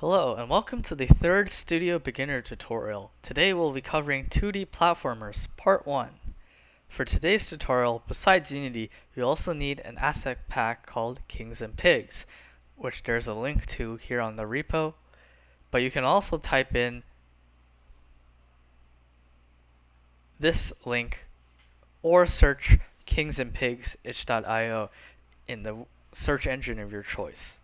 Hello and welcome to the third Studio Beginner tutorial. Today we'll be covering 2D platformers, part 1. For today's tutorial, besides Unity, we also need an asset pack called Kings and Pigs, which there's a link to here on the repo, but you can also type in this link or search Kings and Pigs itch.io in the search engine of your choice.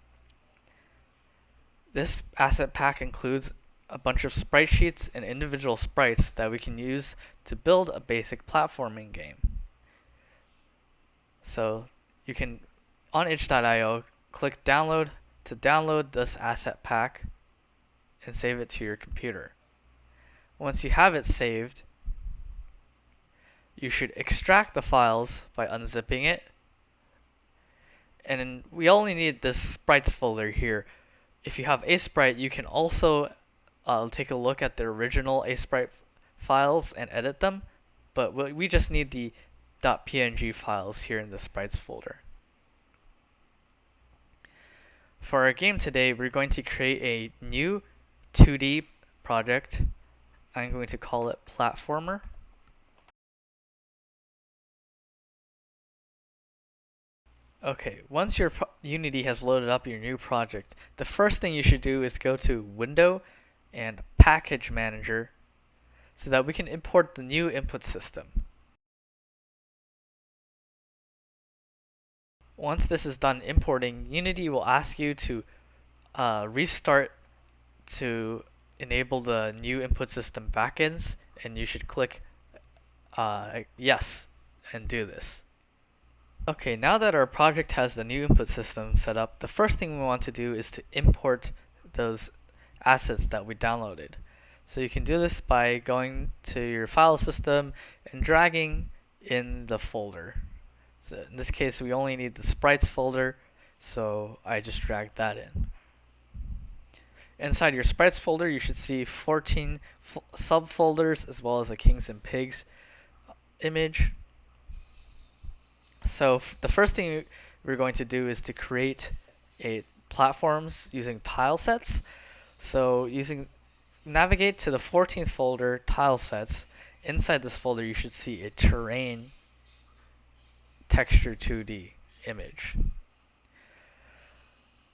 This asset pack includes a bunch of sprite sheets and individual sprites that we can use to build a basic platforming game. So you can, on itch.io, click download to download this asset pack and save it to your computer. Once you have it saved, you should extract the files by unzipping it. And we only need this sprites folder here. If you have ASprite, you can also take a look at the original ASprite files and edit them, but we just need the .png files here in the sprites folder. For our game today, we're going to create a new 2D project. I'm going to call it Platformer. Okay, once your Unity has loaded up your new project, the first thing you should do is go to Window and Package Manager so that we can import the new input system. Once this is done importing, Unity will ask you to restart to enable the new input system backends, and you should click yes and do this. Okay, now that our project has the new input system set up, the first thing we want to do is to import those assets that we downloaded. So you can do this by going to your file system and dragging in the folder. So in this case, we only need the sprites folder, so I just dragged that in. Inside your sprites folder, you should see 14 subfolders as well as a Kings and Pigs image. So the first thing we're going to do is to create a platforms using tile sets. So navigate to the 14th folder, tile sets. Inside this folder, you should see a terrain texture 2D image.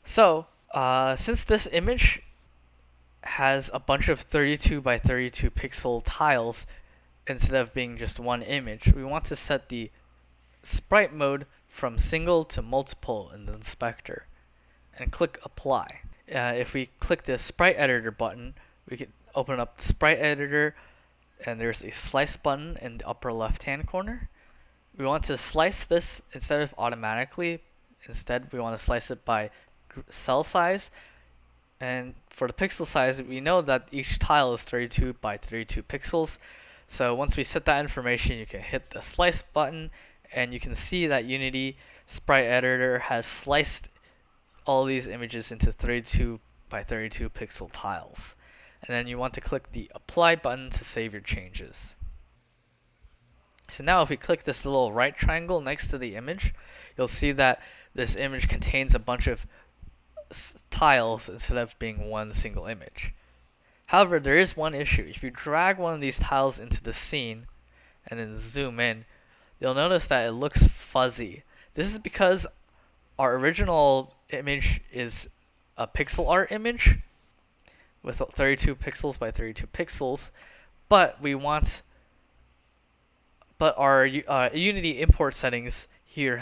So since this image has a bunch of 32 by 32 pixel tiles instead of being just one image, we want to set the sprite mode from single to multiple in the inspector and click apply. If we click the Sprite Editor button, we can open up the Sprite Editor, and there's a slice button in the upper left hand corner. We want to slice this instead of automatically. Instead, we want to slice it by cell size, and for the pixel size, we know that each tile is 32 by 32 pixels. So once we set that information, you can hit the slice button, and you can see that Unity Sprite Editor has sliced all these images into 32 by 32 pixel tiles. And then you want to click the apply button to save your changes. So now if we click this little right triangle next to the image, you'll see that this image contains a bunch of tiles instead of being one single image. However, there is one issue. If you drag one of these tiles into the scene and then zoom in, you'll notice that it looks fuzzy. This is because our original image is a pixel art image with 32 pixels by 32 pixels, but our Unity import settings here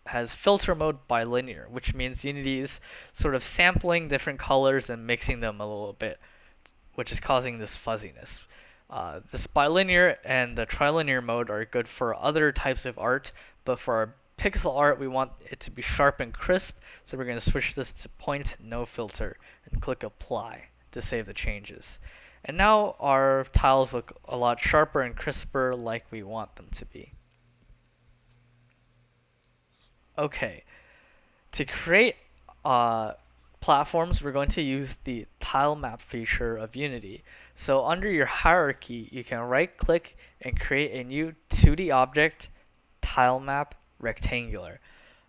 has filter mode by linear, which means Unity is sort of sampling different colors and mixing them a little bit, which is causing this fuzziness. This bilinear and the trilinear mode are good for other types of art, but for our pixel art, we want it to be sharp and crisp, so we're going to switch this to point no filter and click apply to save the changes. And now our tiles look a lot sharper and crisper like we want them to be. Okay, to create platforms, we're going to use the Tilemap feature of Unity. So under your hierarchy, you can right click and create a new 2D object, Tilemap Rectangular.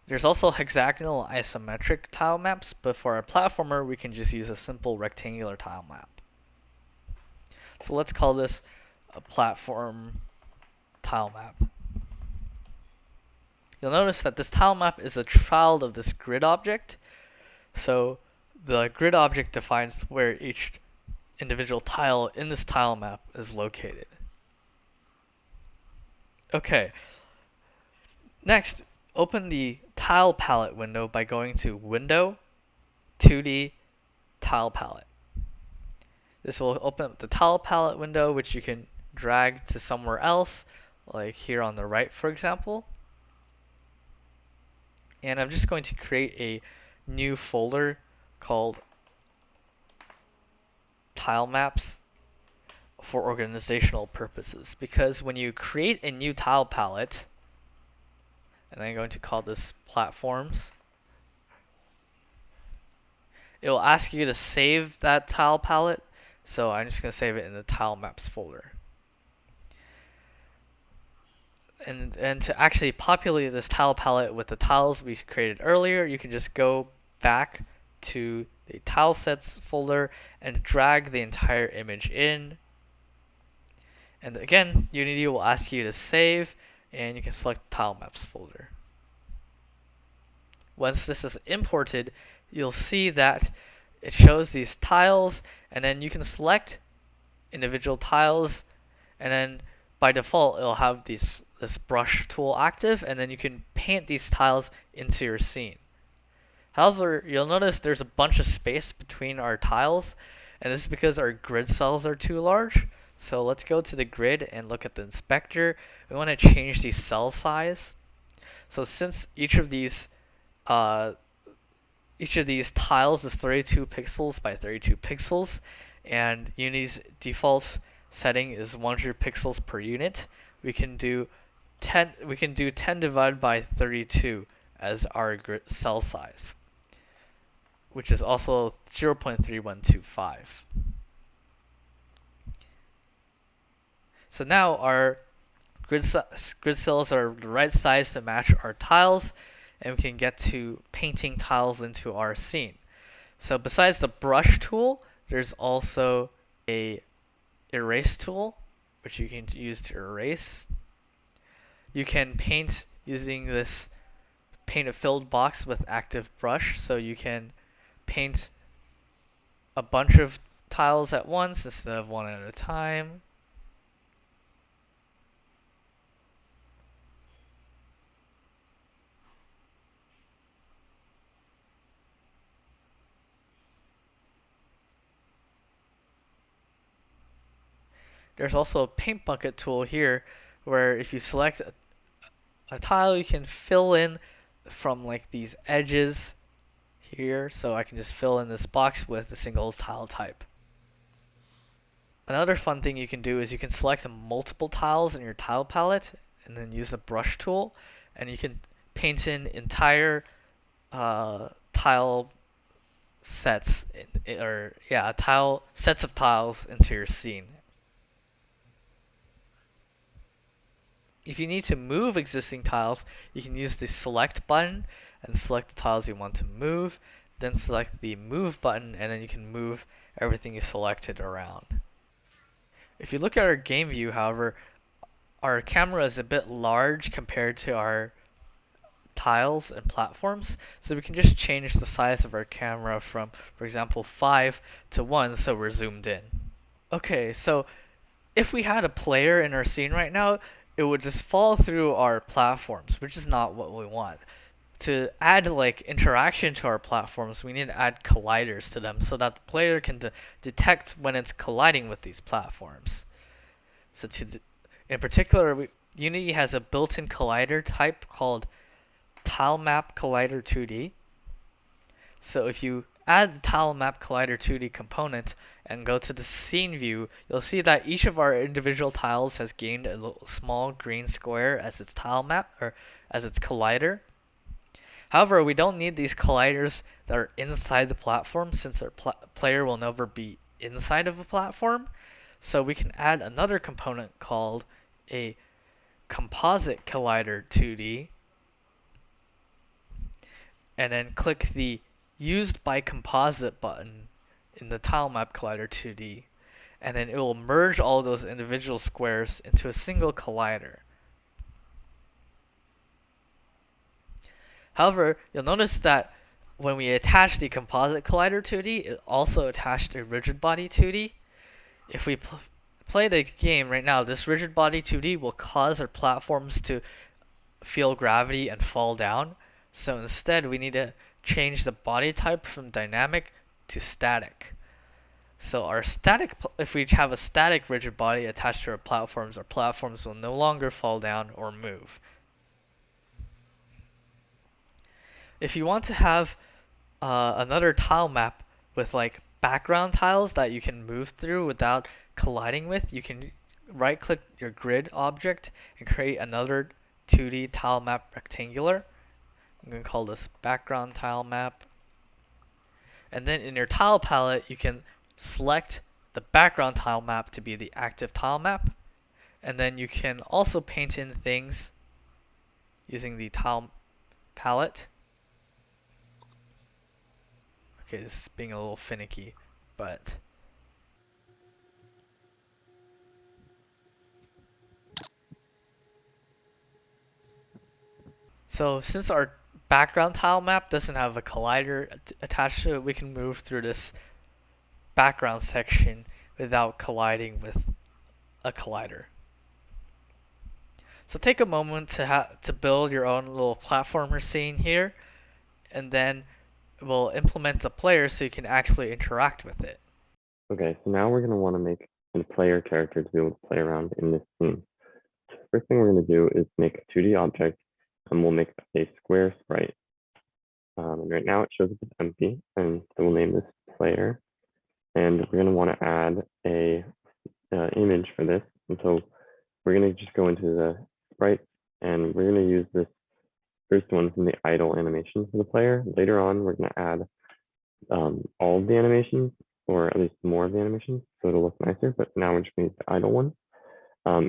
There's also hexagonal isometric tile maps, but for our platformer, we can just use a simple rectangular tile map. So let's call this a platform tile map. You'll notice that this tile map is a child of this grid object. So the grid object defines where each individual tile in this tile map is located. Okay. Next, open the tile palette window by going to Window, 2D, Tile Palette. This will open up the tile palette window, which you can drag to somewhere else, like here on the right, for example. And I'm just going to create a new folder called Tilemaps for organizational purposes, because when you create a new tile palette, and I'm going to call this platforms, it will ask you to save that tile palette, so I'm just going to save it in the tile maps folder. And to actually populate this tile palette with the tiles we created earlier, you can just go back to the tile sets folder and drag the entire image in. And again, Unity will ask you to save, and you can select the tile maps folder. Once this is imported, you'll see that it shows these tiles, and then you can select individual tiles, and then by default it'll have this brush tool active, and then you can paint these tiles into your scene. However, you'll notice there's a bunch of space between our tiles, and this is because our grid cells are too large. So let's go to the grid and look at the inspector. We want to change the cell size. So since each of these tiles is 32 pixels by 32 pixels, and Unity's default setting is 100 pixels per unit, we can do 10 divided by 32 as our cell size, which is also 0.3125. So now our grid cells are the right size to match our tiles, and we can get to painting tiles into our scene. So besides the brush tool, there's also a erase tool, which you can use to erase. You can paint using this paint a filled box with active brush, so you can paint a bunch of tiles at once instead of one at a time. There's also a paint bucket tool here, where if you select a tile, you can fill in from like these edges here. So I can just fill in this box with a single tile type. Another fun thing you can do is you can select multiple tiles in your tile palette and then use the brush tool, and you can paint in entire tile sets sets of tiles into your scene. If you need to move existing tiles, you can use the select button and select the tiles you want to move, then select the move button, and then you can move everything you selected around. If you look at our game view, however, our camera is a bit large compared to our tiles and platforms, so we can just change the size of our camera from, for example, 5 to 1, so we're zoomed in. Okay, so if we had a player in our scene right now, it would just fall through our platforms, which is not what we want. To add like interaction to our platforms, we need to add colliders to them so that the player can detect when it's colliding with these platforms. So in particular, Unity has a built-in collider type called Tilemap Collider 2D. So if you add the Tilemap Collider 2D component and go to the scene view, you'll see that each of our individual tiles has gained a little small green square as its tile map, or as its collider. However, we don't need these colliders that are inside the platform, since our player will never be inside of a platform. So we can add another component called a Composite Collider 2D. and then click the Used by Composite button in the Tilemap Collider 2D, and then it will merge all those individual squares into a single collider. However, you'll notice that when we attach the Composite Collider 2D, it also attached a Rigid Body 2D. If we play the game right now, this Rigid Body 2D will cause our platforms to feel gravity and fall down. So instead, we need to change the body type from dynamic to static. So if we have a static rigid body attached to our platforms will no longer fall down or move. If you want to have another tile map with like background tiles that you can move through without colliding with, you can right click your grid object and create another 2D tile map rectangular. I'm going to call this background tile map. And then in your tile palette, you can select the background tile map to be the active tile map. And then you can also paint in things using the tile palette. Okay, this is being a little finicky, but so since our background tile map doesn't have a collider attached to it, we can move through this background section without colliding with a collider. So take a moment to build your own little platformer scene here, and then we'll implement the player so you can actually interact with it. Okay, so now we're going to want to make a player character to be able to play around in this scene. So the first thing we're going to do is make a 2D object, and we'll make a square sprite. And right now it shows up as empty, and so we'll name this player. And we're going to want to add a image for this. And so we're going to just go into the sprite, and we're going to use this first one from the idle animation for the player. Later on, we're going to add all of the animations, or at least more of the animations, so it'll look nicer. But now we're just going to use the idle one.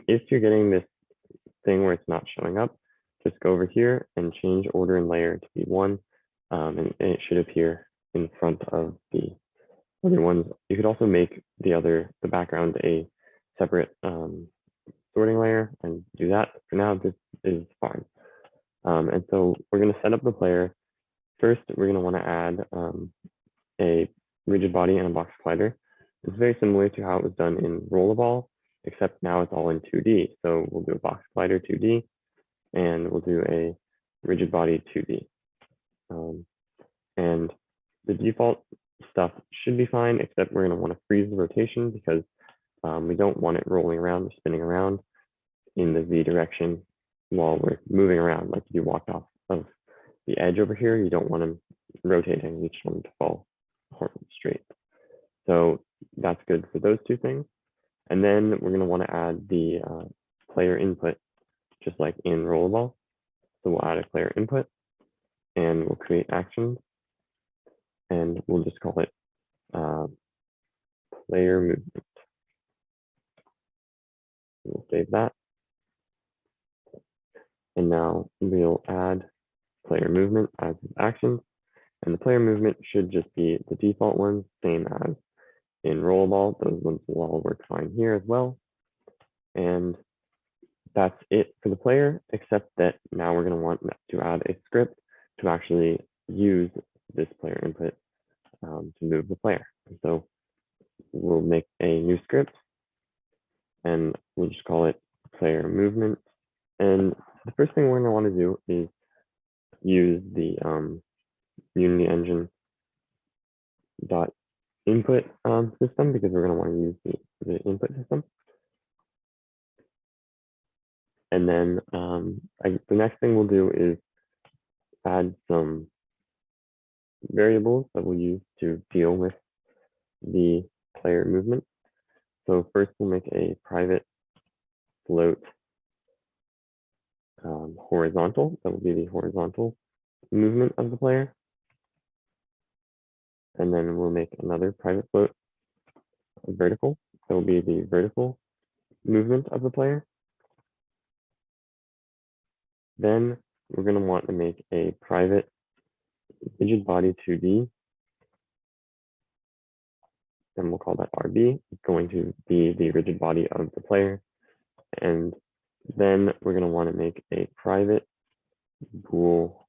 If you're getting this thing where it's not showing up, just go over here and change order and layer to be 1, and it should appear in front of the other ones. You could also make the background a separate sorting layer and do that. For now, this is fine. And so we're going to set up the player. First, we're going to want to add a rigid body and a box collider. It's very similar to how it was done in Rollerball, except now it's all in 2D. So we'll do a box collider 2D, and we'll do a rigid body 2D. And the default stuff should be fine, except we're going to want to freeze the rotation because we don't want it rolling around or spinning around in the Z direction while we're moving around. Like if you walked off of the edge over here, you don't want them rotating. You just want them to fall straight. So that's good for those two things. And then we're going to want to add the player input, just like in Rollerball. So we'll add a player input, and we'll create actions, and we'll just call it player movement. We'll save that. And now we'll add player movement as actions. And the player movement should just be the default ones, same as in Rollerball. Those ones will all work fine here as well. And that's it for the player, except that now we're going to want to add a script to actually use this player input to move the player. And so we'll make a new script, and we'll just call it player movement. And the first thing we're going to want to do is use the Unity Engine dot input system, because we're going to want to use the input system. And then the next thing we'll do is add some variables that we'll use to deal with the player movement. So first we'll make a private float horizontal. That will be the horizontal movement of the player. And then we'll make another private float vertical. That will be the vertical movement of the player. Then we're going to want to make a private rigid body 2D, and we'll call that RB. It's going to be the rigid body of the player. And then we're going to want to make a private bool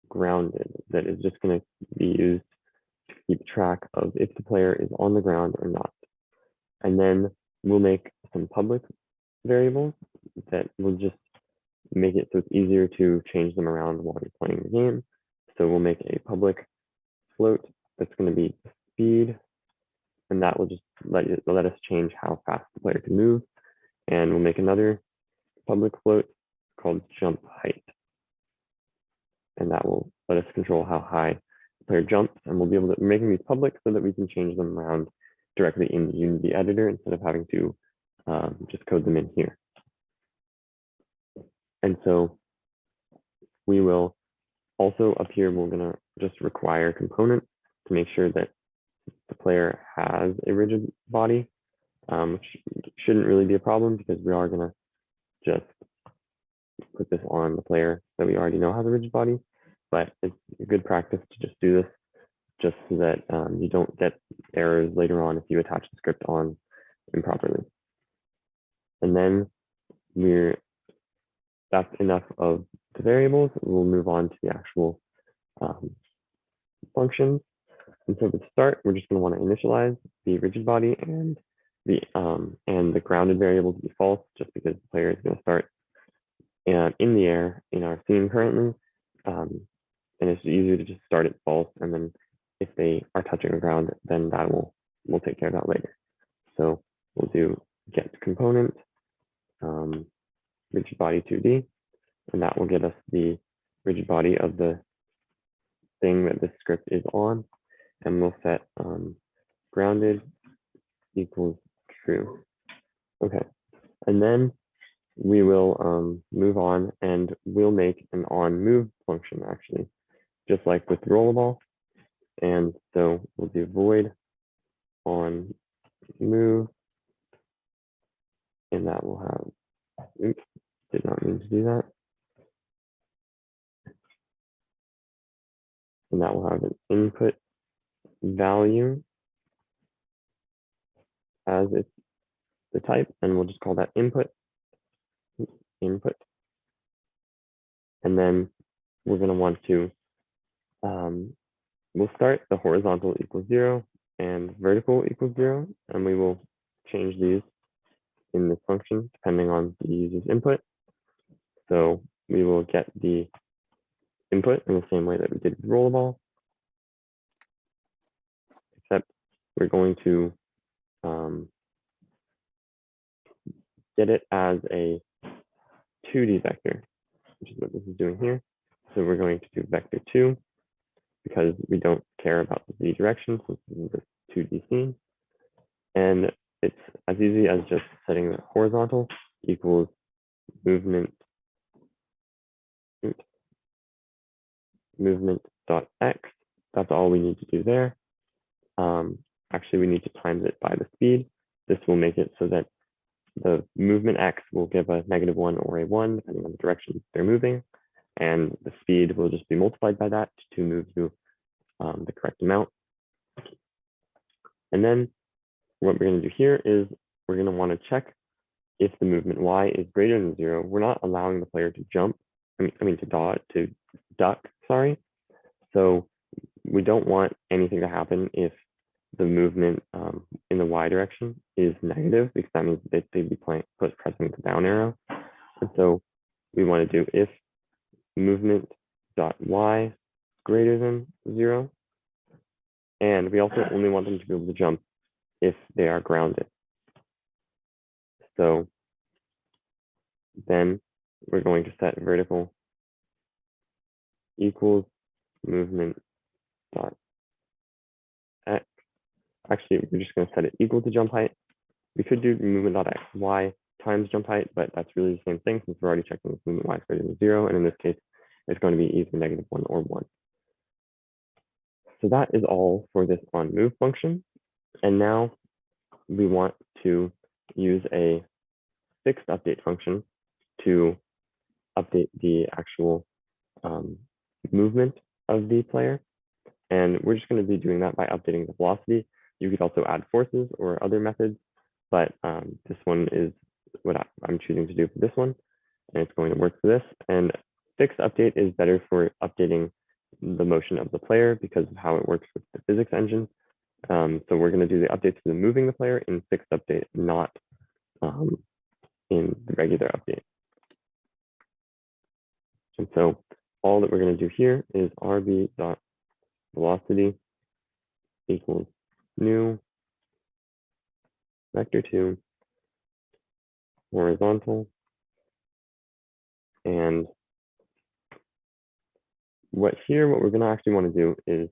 grounded that is just going to be used to keep track of if the player is on the ground or not. And then we'll make some public variables that will just make it so it's easier to change them around while you're playing the game. So we'll make a public float that's going to be speed, and that will just let us change how fast the player can move. And we'll make another public float called jump height, and that will let us control how high the player jumps. And we'll be able to make these public so that we can change them around directly in the Unity editor instead of having to just code them in here. And so we will also up here, we're going to just require components to make sure that the player has a rigid body, which shouldn't really be a problem because we are going to just put this on the player that we already know has a rigid body. But it's a good practice to just do this just so that you don't get errors later on if you attach the script on improperly. And then that's enough of the variables. We'll move on to the actual functions. And so to start, we're just going to want to initialize the rigid body and the grounded variable to be false, just because the player is going to start in the air in our scene currently. And it's easier to just start it false, and then if they are touching the ground, then we'll take care of that later. So we'll do get component rigid body 2D, and that will give us the rigid body of the thing that this script is on, and we'll set grounded equals true. Okay, and then we will move on, and we'll make an on move function actually, just like with rollerball. And so we'll do void on move, and that will have, oops, did not mean to do that. And that will have an input value as it's the type, and we'll just call that input. And then we're going to want to, we'll start the horizontal equals 0 and vertical equals 0, and we will change these in this function depending on the user's input. So we will get the input in the same way that we did with rollerball, except we're going to get it as a 2D vector, which is what this is doing here. So we're going to do vector 2 because we don't care about the Z direction, so this is the 2D scene. And it's as easy as just setting the horizontal equals movement dot x. That's all we need to do there. Actually, we need to times it by the speed. This will make it so that the movement x will give a -1 or a 1, depending on the direction they're moving. And the speed will just be multiplied by that to move to the correct amount. And then what we're going to do here is we're going to want to check if the movement y is greater than 0. We're not allowing the player to jump, to duck, sorry. So we don't want anything to happen if the movement in the y direction is negative, because that means that they'd be pressing the down arrow. And so we want to do if movement dot y greater than 0. And we also only want them to be able to jump if they are grounded. So then we're going to set vertical equals movement dot x. Actually, we're just going to set it equal to jump height. We could do movement dot x y times jump height, but that's really the same thing since we're already checking if movement y is greater than 0. And in this case, it's going to be either -1 or 1. So that is all for this on move function. And now we want to use a fixed update function to update the actual movement of the player. And we're just going to be doing that by updating the velocity. You could also add forces or other methods, but this one is what I'm choosing to do for this one, and it's going to work for this. And fixed update is better for updating the motion of the player because of how it works with the physics engine. So we're going to do the updates for the moving the player in fixed update, not in the regular update. And so all that we're going to do here is rb.velocity equals new vector2 horizontal. And what we're going to actually want to do is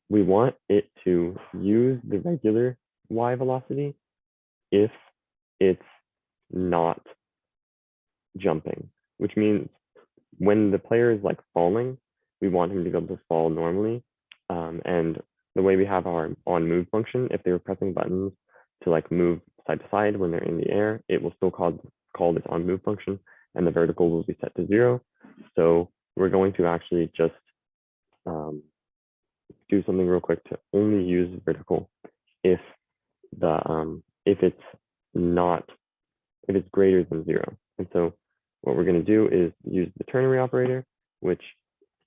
we want it to use the regular y velocity if it's not jumping, which means when the player is like falling, we want him to be able to fall normally. And the way we have our on move function, if they were pressing buttons to like move side to side when they're in the air, it will still call this on move function, and the vertical will be set to 0. So we're going to actually just do something real quick to only use vertical if it's greater than 0. And so what we're going to do is use the ternary operator, which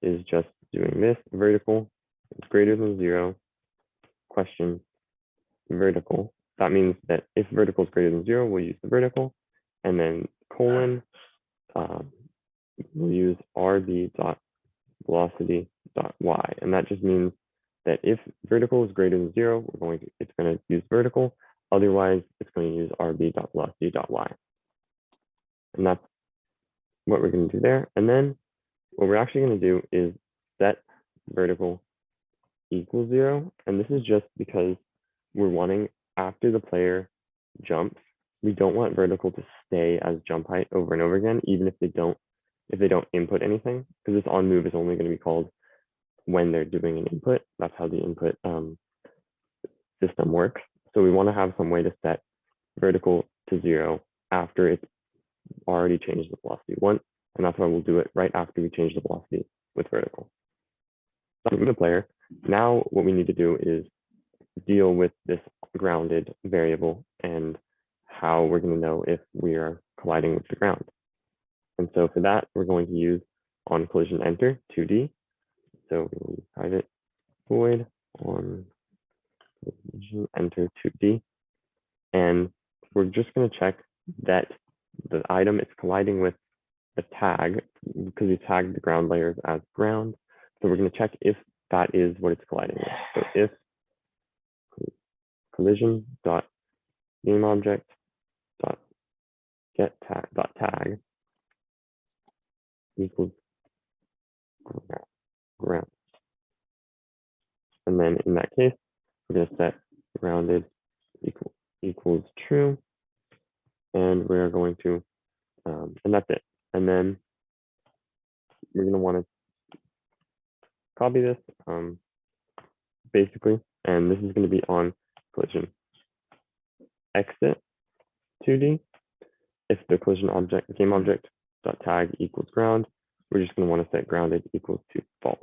is just doing this vertical. It's greater than 0. Question vertical. That means that if vertical is greater than 0, we'll use the vertical, and then colon, we'll use rb.velocity.y, and that just means that if vertical is greater than 0, it's going to use vertical. Otherwise, it's going to use rb.velocity.y. And that's what we're going to do there. And then what we're actually going to do is set vertical equals 0. And this is just because we're wanting, after the player jumps, we don't want vertical to stay as jump height over and over again, even if they don't input anything, because this on move is only going to be called when they're doing an input. That's how the input system works. So we want to have some way to set vertical to 0 after it's already changed the velocity once, and that's why we'll do it right after we change the velocity with vertical. So the player. Now what we need to do is deal with this grounded variable and how we're going to know if we are colliding with the ground. And so for that, we're going to use on collision enter 2D. So we will use private void on collision enter 2D. And we're just going to check that the item it's colliding with the tag, because we tagged the ground layers as ground. So we're going to check if that is what it's colliding with. So if collision dot game object dot get tag dot tag equals ground. And then in that case, we're going to set grounded equals true. And we're going to, and that's it. And then we're going to want to copy this basically, and this is going to be on collision exit 2D. If the collision object, game object dot tag equals ground, we're just going to want to set grounded equals to false.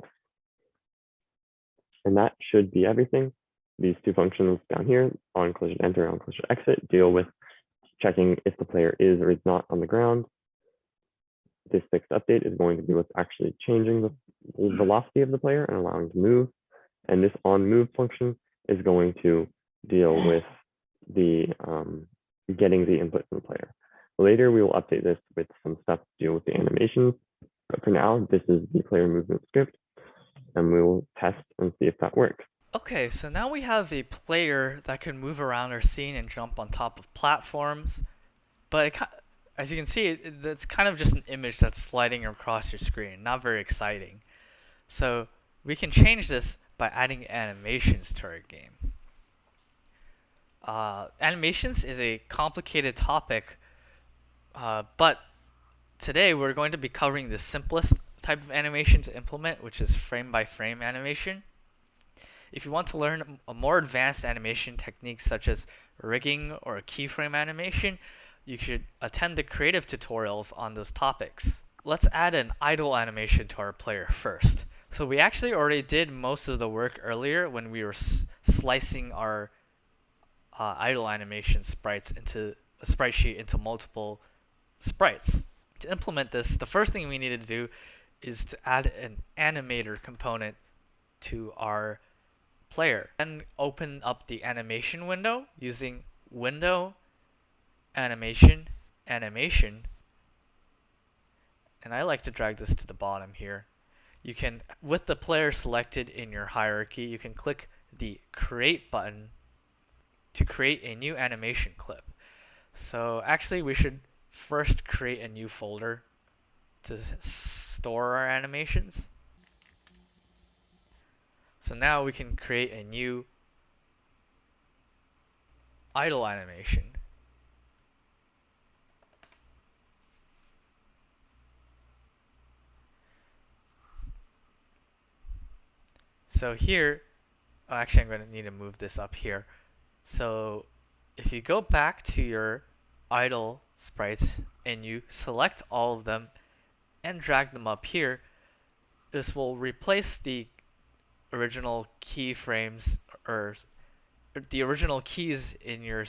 And that should be everything. These two functions down here on collision enter and on collision exit deal with checking if the player is or is not on the ground. This fixed update is going to be what's actually changing the velocity of the player and allowing to move. And this on move function is going to deal with the getting the input from the player. Later, we will update this with some stuff to deal with the animations. But for now, this is the player movement script, and we will test and see if that works. Okay, so now we have a player that can move around our scene and jump on top of platforms, but as you can see, it's kind of just an image that's sliding across your screen, not very exciting. So we can change this by adding animations to our game. Animations is a complicated topic, but today we're going to be covering the simplest type of animation to implement, which is frame-by-frame animation. If you want to learn a more advanced animation techniques such as rigging or keyframe animation, you should attend the creative tutorials on those topics. Let's add an idle animation to our player first. So we actually already did most of the work earlier when we were slicing our idle animation sprites into a sprite sheet into multiple sprites. To implement this, the first thing we need to do is to add an animator component to our player. Then open up the animation window using window, animation, animation. And I like to drag this to the bottom here. You can, with the player selected in your hierarchy, you can click the create button to create a new animation clip. So actually we should first create a new folder to store our animations. So now we can create a new idle animation. So here, actually I'm going to need to move this up here. So if you go back to your idle sprites and you select all of them and drag them up here, this will replace the original keyframes or the original keys in your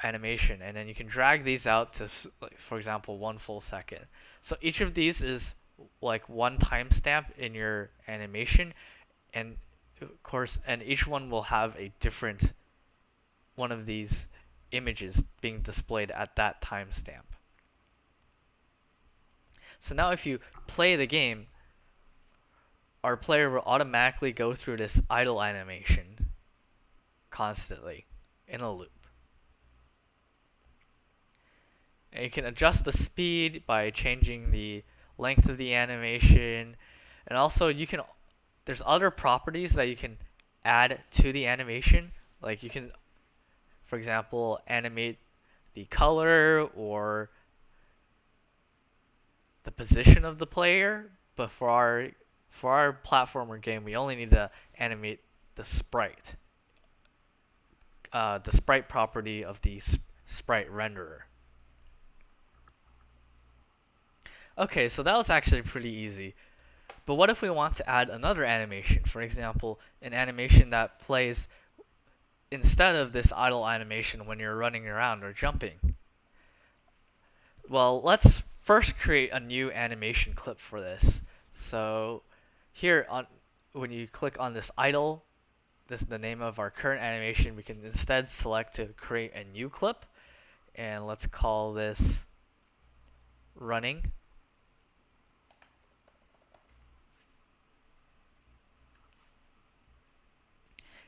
animation, and then you can drag these out to, like, for example, 1 full second. So each of these is like one timestamp in your animation, and of course, and each one will have a different one of these images being displayed at that timestamp. So now if you play the game, our player will automatically go through this idle animation constantly in a loop. And you can adjust the speed by changing the length of the animation, and also you can, there's other properties that you can add to the animation. Like you can, for example, animate the color or the position of the player, but for our platformer game, we only need to animate the sprite property of the sprite renderer. Okay, so that was actually pretty easy. But what if we want to add another animation? For example, an animation that plays instead of this idle animation when you're running around or jumping. Well, let's first create a new animation clip for this. So here, when you click on this idle, this is the name of our current animation, we can instead select to create a new clip, and let's call this running.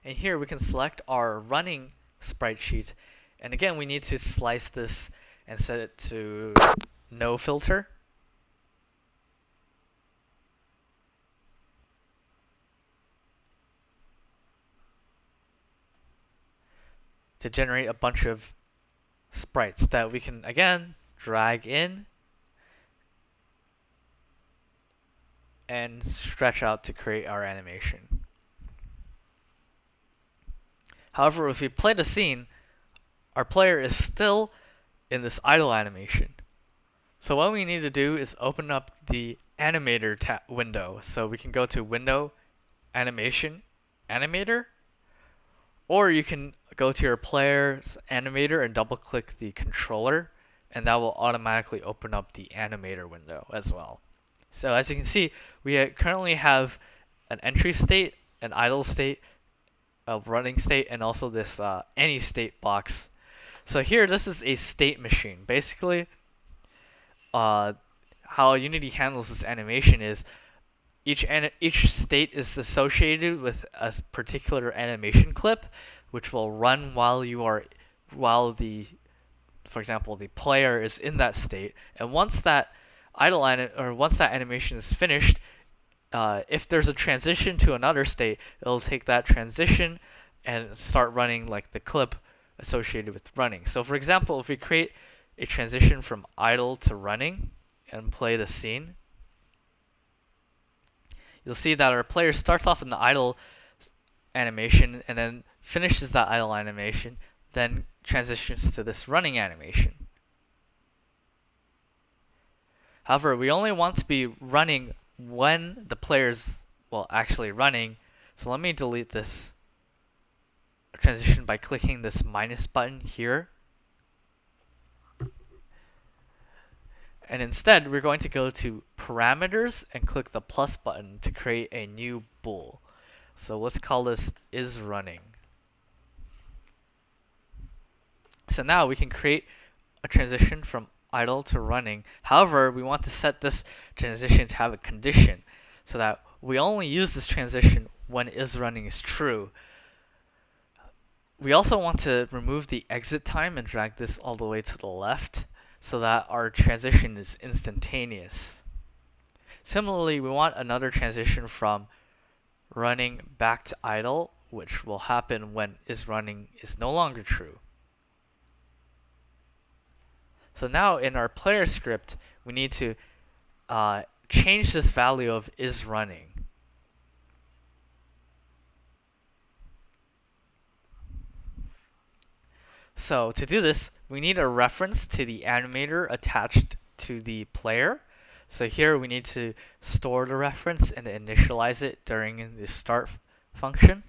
And here we can select our running sprite sheet, and again we need to slice this and set it to no filter. To generate a bunch of sprites that we can again drag in and stretch out to create our animation. However, if we play the scene, our player is still in this idle animation. So what we need to do is open up the Animator window. So we can go to Window, Animation, Animator, or you can go to your player's animator and double click the controller, and that will automatically open up the Animator window as well. So as you can see, we currently have an entry state, an idle state, a running state, and also this any state box. So here, this is a state machine. Basically, how Unity handles this animation is each state is associated with a particular animation clip, which will run while for example, the player is in that state. And once that once that animation is finished, if there's a transition to another state, it'll take that transition and start running like the clip associated with running. So for example, if we create a transition from idle to running and play the scene, you'll see that our player starts off in the idle animation and then finishes that idle animation, then transitions to this running animation. However, we only want to be running when the player's, well, actually running. So let me delete this transition by clicking this minus button here. And instead, we're going to go to parameters and click the plus button to create a new bool. So let's call this isRunning. So now we can create a transition from idle to running. However, we want to set this transition to have a condition so that we only use this transition when isRunning is true. We also want to remove the exit time and drag this all the way to the left so that our transition is instantaneous. Similarly, we want another transition from running back to idle, which will happen when isRunning is no longer true. So now in our player script, we need to change this value of isRunning. So to do this, we need a reference to the animator attached to the player. So here we need to store the reference and initialize it during the start function.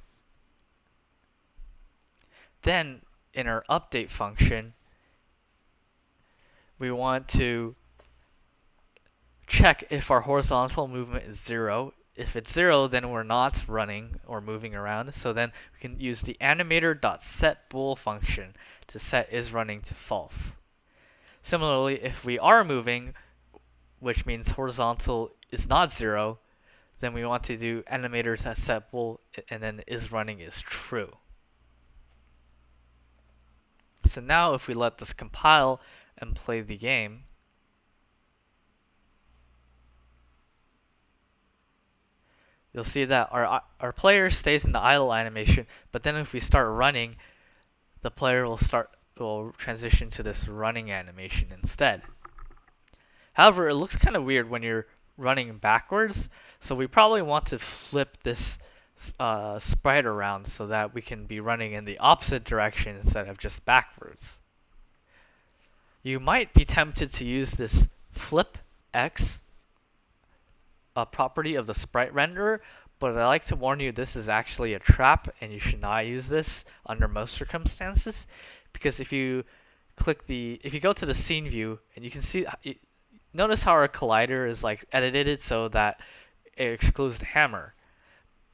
Then in our update function, we want to check if our horizontal movement is 0. If it's 0, then we're not running or moving around. So then we can use the animator.setBool function to set isRunning to false. Similarly, if we are moving, which means horizontal is not 0, then we want to do animator.setBool and then isRunning is true. So now if we let this compile and play the game, you'll see that our player stays in the idle animation, but then if we start running, the player will transition to this running animation instead. However, it looks kind of weird when you're running backwards, so we probably want to flip this sprite around so that we can be running in the opposite direction instead of just backwards. You might be tempted to use this flip X property of the sprite renderer, but I like to warn you this is actually a trap and you should not use this under most circumstances, because if you go to the scene view and you can see, notice how our collider is like edited so that it excludes the hammer.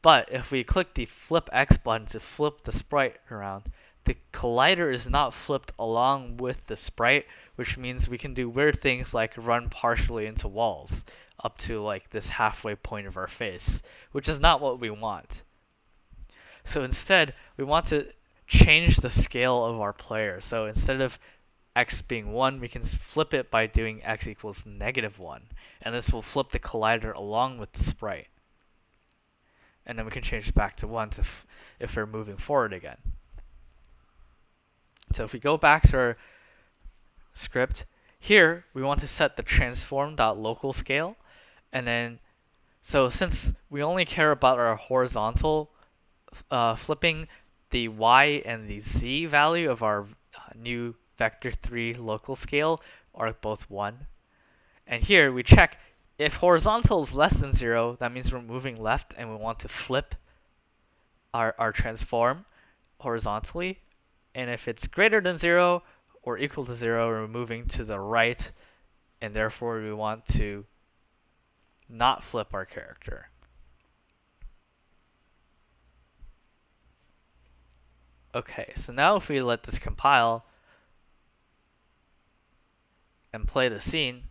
But if we click the flip X button to flip the sprite around, the collider is not flipped along with the sprite, which means we can do weird things like run partially into walls up to like this halfway point of our face, which is not what we want. So instead, we want to change the scale of our player. So instead of x being 1, we can flip it by doing x equals -1. And this will flip the collider along with the sprite. And then we can change it back to 1 if we're moving forward again. So if we go back to our script, here we want to set the transform.local scale. And then, so since we only care about our horizontal flipping, the y and the z value of our new vector 3 local scale are both 1. And here we check if horizontal is less than 0, that means we're moving left and we want to flip our transform horizontally. And if it's greater than 0 or equal to 0, we're moving to the right, and therefore we want to not flip our character. Okay, so now if we let this compile and play the scene,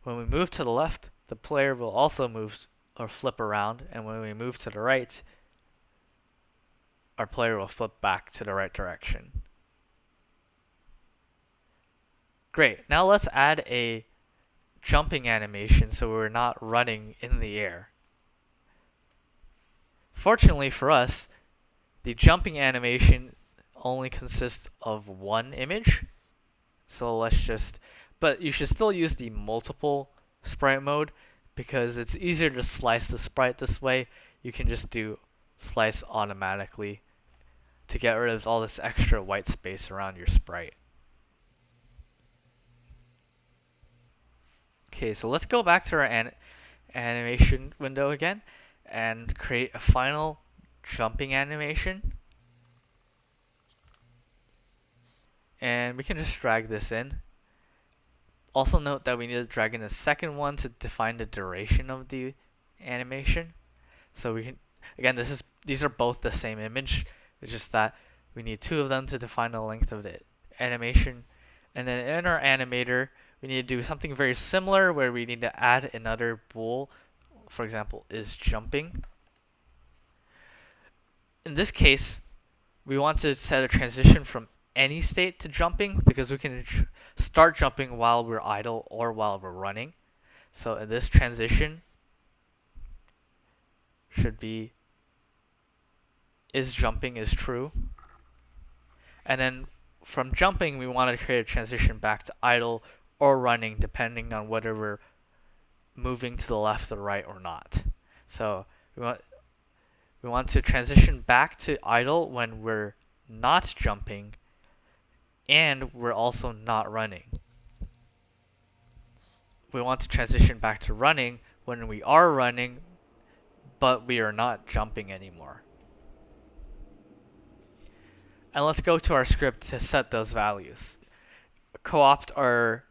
when we move to the left, the player will also move or flip around, and when we move to the right, our player will flip back to the right direction. Great, now let's add a jumping animation so we're not running in the air. Fortunately for us, the jumping animation only consists of one image. So but you should still use the multiple sprite mode because it's easier to slice the sprite this way. You can just do slice automatically to get rid of all this extra white space around your sprite. Okay, so let's go back to our animation window again and create a final jumping animation. And we can just drag this in. Also note that we need to drag in a second one to define the duration of the animation. So we can, again, these are both the same image. It's just that we need two of them to define the length of the animation. And then in our animator, we need to do something very similar where we need to add another bool. For example, is jumping. In this case, we want to set a transition from any state to jumping because we can start jumping while we're idle or while we're running. So in this transition should be is jumping is true. And then from jumping, we want to create a transition back to idle or running depending on whether we're moving to the left or right or not. So we want to transition back to idle when we're not jumping and we're also not running. We want to transition back to running when we are running but we are not jumping anymore. And let's go to our script to set those values. Co-opt our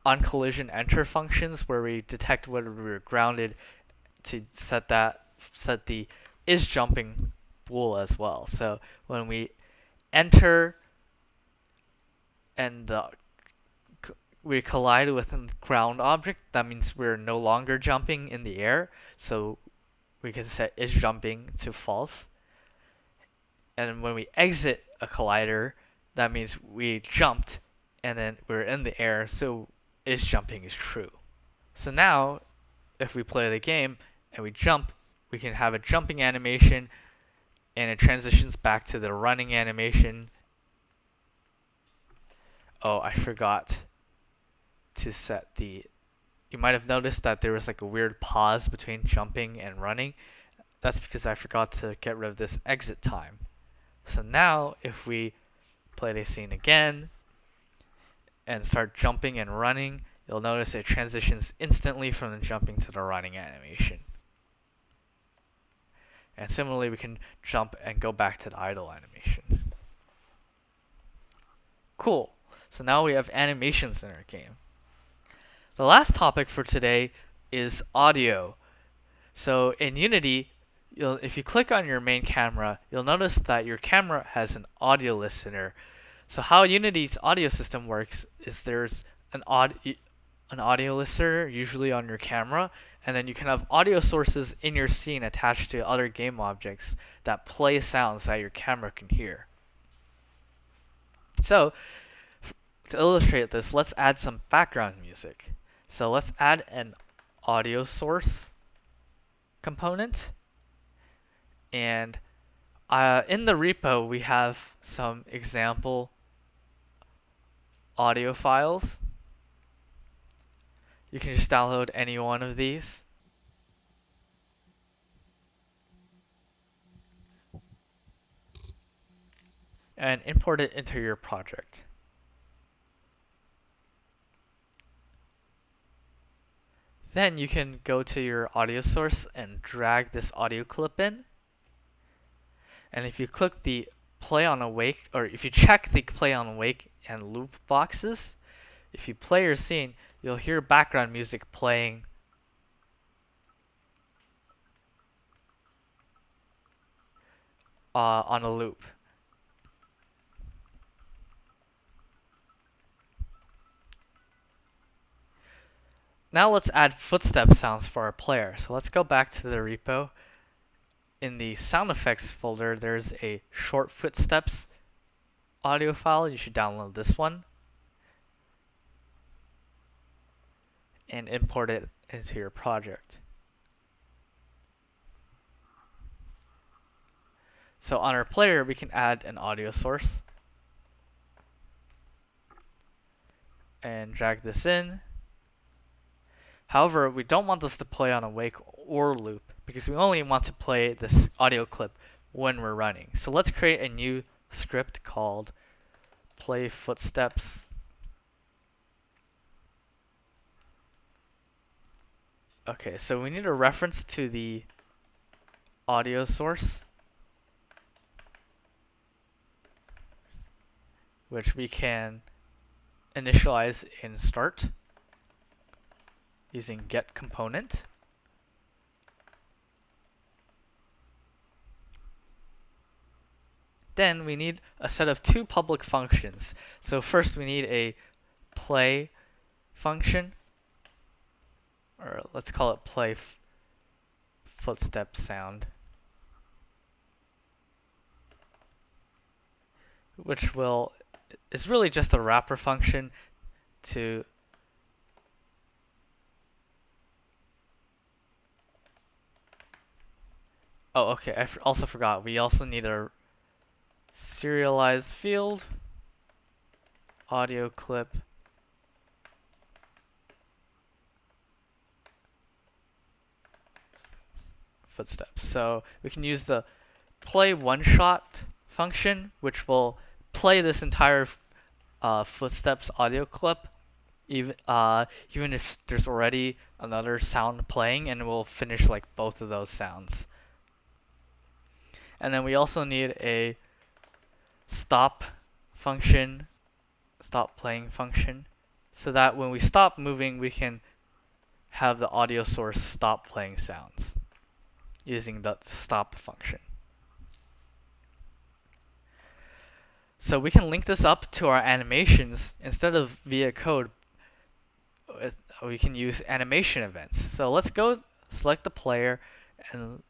onCollision enter functions where we detect whether we're grounded to set the is jumping bool as well. So when we enter and we collide with a ground object, that means we're no longer jumping in the air. So we can set is jumping to false. And when we exit a collider, that means we jumped and then we're in the air, so is jumping is true. So now, if we play the game and we jump, we can have a jumping animation and it transitions back to the running animation. Oh, I forgot to set the... You might have noticed that there was like a weird pause between jumping and running. That's because I forgot to get rid of this exit time. So now, if we play the scene again and start jumping and running, you'll notice it transitions instantly from the jumping to the running animation. And similarly, we can jump and go back to the idle animation. Cool. So now we have animations in our game. The last topic for today is audio. So in Unity, if you click on your main camera, you'll notice that your camera has an audio listener. So how Unity's audio system works is there's an audio listener usually on your camera, and then you can have audio sources in your scene attached to other game objects that play sounds that your camera can hear. So to illustrate this, let's add some background music. So let's add an audio source component. And in the repo, we have some example audio files. You can just download any one of these. And import it into your project. Then you can go to your audio source and drag this audio clip in. And if you click the play on awake, or if you check the play on awake and loop boxes, if you play your scene, you'll hear background music playing on a loop. Now let's add footstep sounds for our player. So let's go back to the repo. In the sound effects folder, there's a short footsteps audio file. You should download this one and import it into your project. So on our player, we can add an audio source and drag this in. However, we don't want this to play on awake or loop because we only want to play this audio clip when we're running. So let's create a new script called play footsteps. Okay, so we need a reference to the audio source, which we can initialize in start using get component. Then we need a set of two public functions. So first we need a play function, or let's call it play footstep sound, which is really just a wrapper function to okay, I also forgot, we also need a serialized field, audio clip, footsteps. So we can use the play one shot function, which will play this entire footsteps audio clip, even if there's already another sound playing, and we'll finish like both of those sounds. And then we also need a stop function, stop playing function, so that when we stop moving, we can have the audio source stop playing sounds using the stop function. So we can link this up to our animations instead of via code. We can use animation events. So let's go select the player and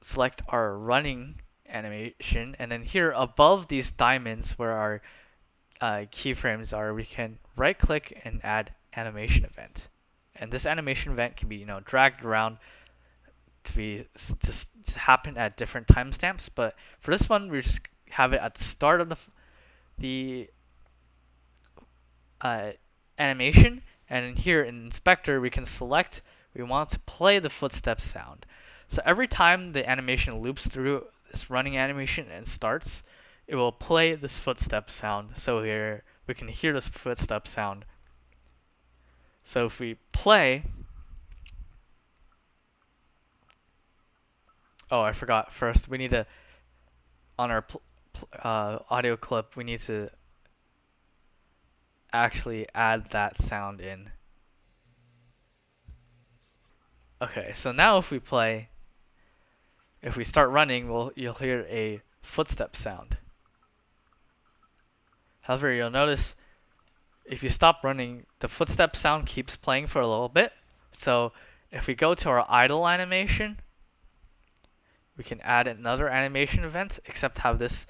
select our running animation, and then here above these diamonds where our keyframes are, we can right click and add animation event. And this animation event can be dragged around to happen at different timestamps, but for this one we just have it at the start of the animation, and here in inspector we can select we want to play the footstep sound. So every time the animation loops through this running animation and starts, it will play this footstep sound. So here we can hear this footstep sound. So if we play, I forgot, first we need to, on our audio clip, we need to actually add that sound in. Okay, so now if we play, if we start running, you'll hear a footstep sound. However, you'll notice if you stop running, the footstep sound keeps playing for a little bit. So if we go to our idle animation, we can add another animation event, except have this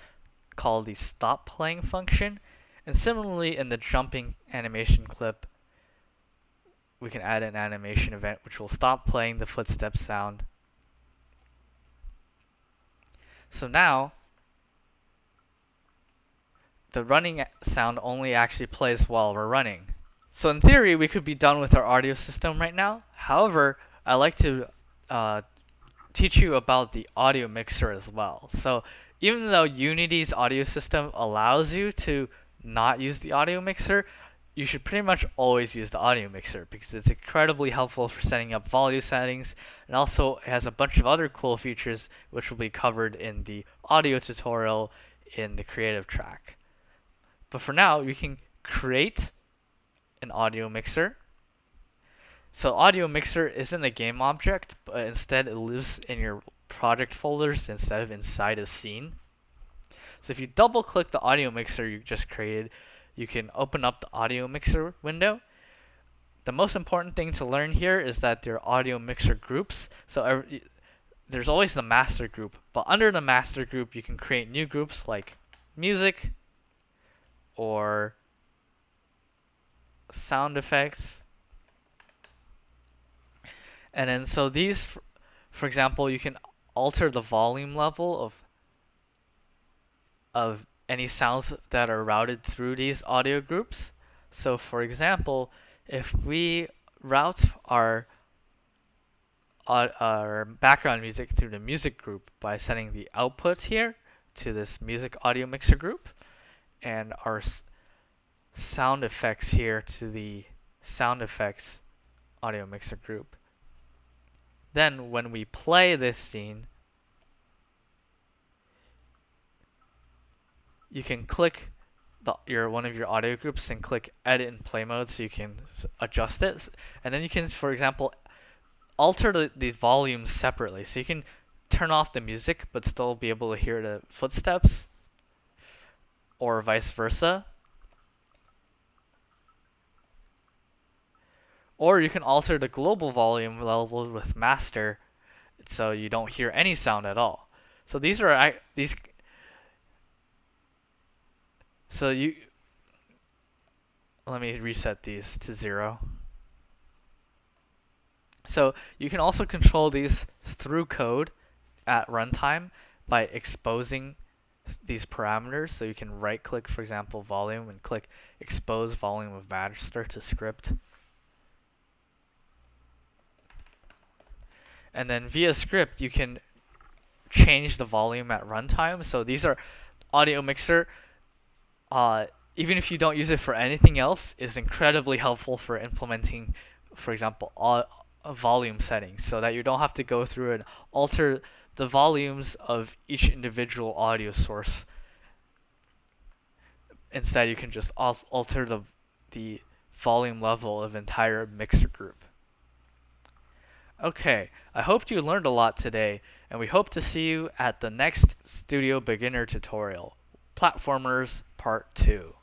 called the stop playing function. And similarly, in the jumping animation clip, we can add an animation event which will stop playing the footstep sound. So now, the running sound only actually plays while we're running. So in theory, we could be done with our audio system right now. However, I like to teach you about the audio mixer as well. So even though Unity's audio system allows you to not use the audio mixer, you should pretty much always use the audio mixer because it's incredibly helpful for setting up volume settings, and also it has a bunch of other cool features which will be covered in the audio tutorial in the creative track. But for now, you can create an audio mixer. So audio mixer isn't a game object, but instead it lives in your project folders instead of inside a scene. So if you double click the audio mixer you just created, you can open up the audio mixer window. The most important thing to learn here is that there are audio mixer groups. So there's always the master group, but under the master group you can create new groups like music or sound effects. And then so these, for example, you can alter the volume level of any sounds that are routed through these audio groups. So for example, if we route our background music through the music group by setting the output here to this music audio mixer group, and our sound effects here to the sound effects audio mixer group, Then when we play this scene, you can click one of your audio groups and click edit in play mode so you can adjust it. And then you can, for example, alter these volumes separately. So you can turn off the music but still be able to hear the footsteps, or vice versa. Or you can alter the global volume level with master so you don't hear any sound at all. So these are these. So you let me reset these to 0. So you can also control these through code at runtime by exposing these parameters. So you can right click, for example, volume, and click expose volume of master to script. And then via script, you can change the volume at runtime. So these are audio mixer. Even if you don't use it for anything else, is incredibly helpful for implementing, for example, volume settings, so that you don't have to go through and alter the volumes of each individual audio source. Instead, you can just alter the volume level of entire mixer group. Okay, I hope you learned a lot today, and we hope to see you at the next Studio Beginner tutorial, Platformers Part 2.